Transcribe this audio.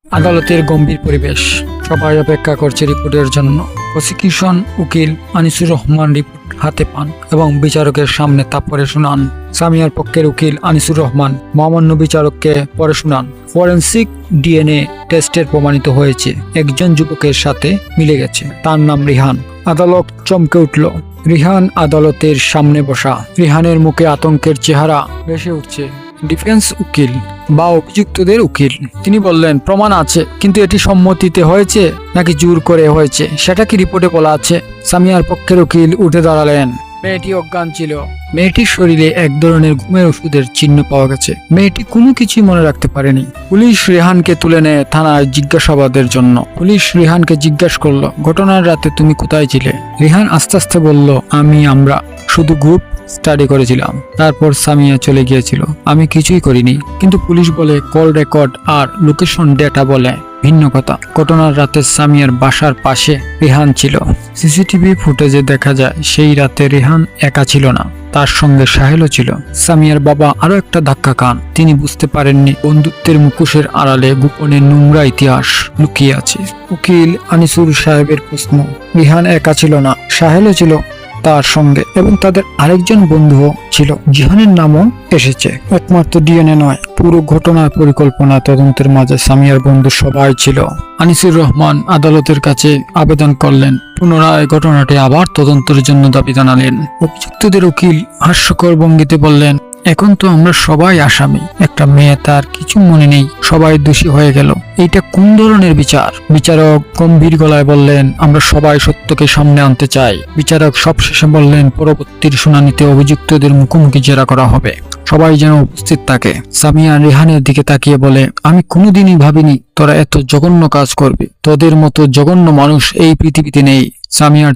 আদালতের গম্ভীর পরিবেশ, সবাই অপেক্ষা করছে রিপোর্টের জন্য। প্রসিকিউশন উকিল আনিসুর রহমান রিপোর্ট হাতে পান এবং বিচারকের সামনে তা পড়ে শোনান। সামিয়ার পক্ষের উকিল আনিসুর রহমান মহামান্য বিচারককে পড়ে শোনান, ফরেন্সিক ডিএনএ টেস্টের প্রমাণিত হয়েছে একজন যুবকের সাথে মিলে গেছে, তার নাম রিহান। আদালত চমকে উঠল। রিহান আদালতের সামনে বসা। রিহানের মুখে আতঙ্কের চেহারা ভেসে উঠছে। ডিফেন্স উকিল বা অভিযুক্তদের উকিল তিনি বললেন, প্রমাণ আছে, কিন্তু এটি সম্মতিতে হয়েছে নাকি জোর করে হয়েছে সেটা কি রিপোর্টে বলা আছে? সামিয়ার পক্ষের উকিল উঠে দাঁড়ালেন। মেয়েটি অজ্ঞান ছিল। মেয়েটির শরীরে এক ধরনের ঘুমের ওষুধের চিহ্ন পাওয়া গেছে। মেয়েটি কোনো কিছুই মনে রাখতে পারেনি। পুলিশ রেহানকে তুলে নেয় থানায় জিজ্ঞাসাবাদের জন্য। পুলিশ রেহানকে জিজ্ঞাসা করলো, ঘটনার রাতে তুমি কোথায় ছিলে? রেহান আস্তে আস্তে বলল, আমরা শুধু গ্রুপ স্টাডি করেছিলাম, তারপর সামিয়া চলে গিয়েছিল, আমি কিছুই করিনি। কিন্তু পুলিশ বলে কল রেকর্ড আর লোকেশন ডেটা বলে ভিন্ন কথা। ঘটনার রাতে সামিয়ার বাসার পাশে রেহান ছিল। সিসিটিভি ফুটেজে দেখা যায় সেই রাতে রেহান একা ছিল না, তার সঙ্গে সাহেলও ছিল। সামিয়ার বাবা আরো একটা ধাক্কা খান। তিনি বুঝতে পারেননি বন্ধুত্বের মুখোশের আড়ালে গোপনে নোংরা ইতিহাস লুকিয়ে আছে। উকিল আনিসুর সাহেবের প্রশ্ন, রেহান একা ছিল না, সাহেলও ছিল তার সঙ্গে, এবং তাদের আরেকজন বন্ধুও ছিল, জিহানের নামও এসেছে। একমাত্র ডিএনএ নয়, পুরো ঘটনার পরিকল্পনা তদন্তের মাঝে সামিয়ার বন্ধু সবাই ছিল। আনিসুর রহমান আদালতের কাছে আবেদন করলেন, পুনরায় ঘটনাটি আবার তদন্তের জন্য দাবি জানালেন। অভিযুক্তদের উকিল হাস্যকর ভঙ্গিতে বললেন, এখন তো আমরা সবাই আসামি, একটা মেয়ে তার কিছু মনে নেই, সবাই দোষী হয়ে গেল, এইটা কোন ধরনের বিচার? বিচারক গম্ভীর গলায় বললেন, আমরা সবাই সত্যকে সামনে আনতে চাই। বিচারক সবশেষে বললেন, পরবর্তীর শুনানিতে অভিযুক্তদের মুখোমুখি জেরা করা হবে, সবাই যেন উপস্থিত থাকে। সামিয়া রেহানের দিকে তাকিয়ে বলে, আমি কোনোদিনই ভাবিনি তোরা এত জঘন্য কাজ করবি, তোদের মতো জঘন্য মানুষ এই পৃথিবীতে নেই। সামিয়ার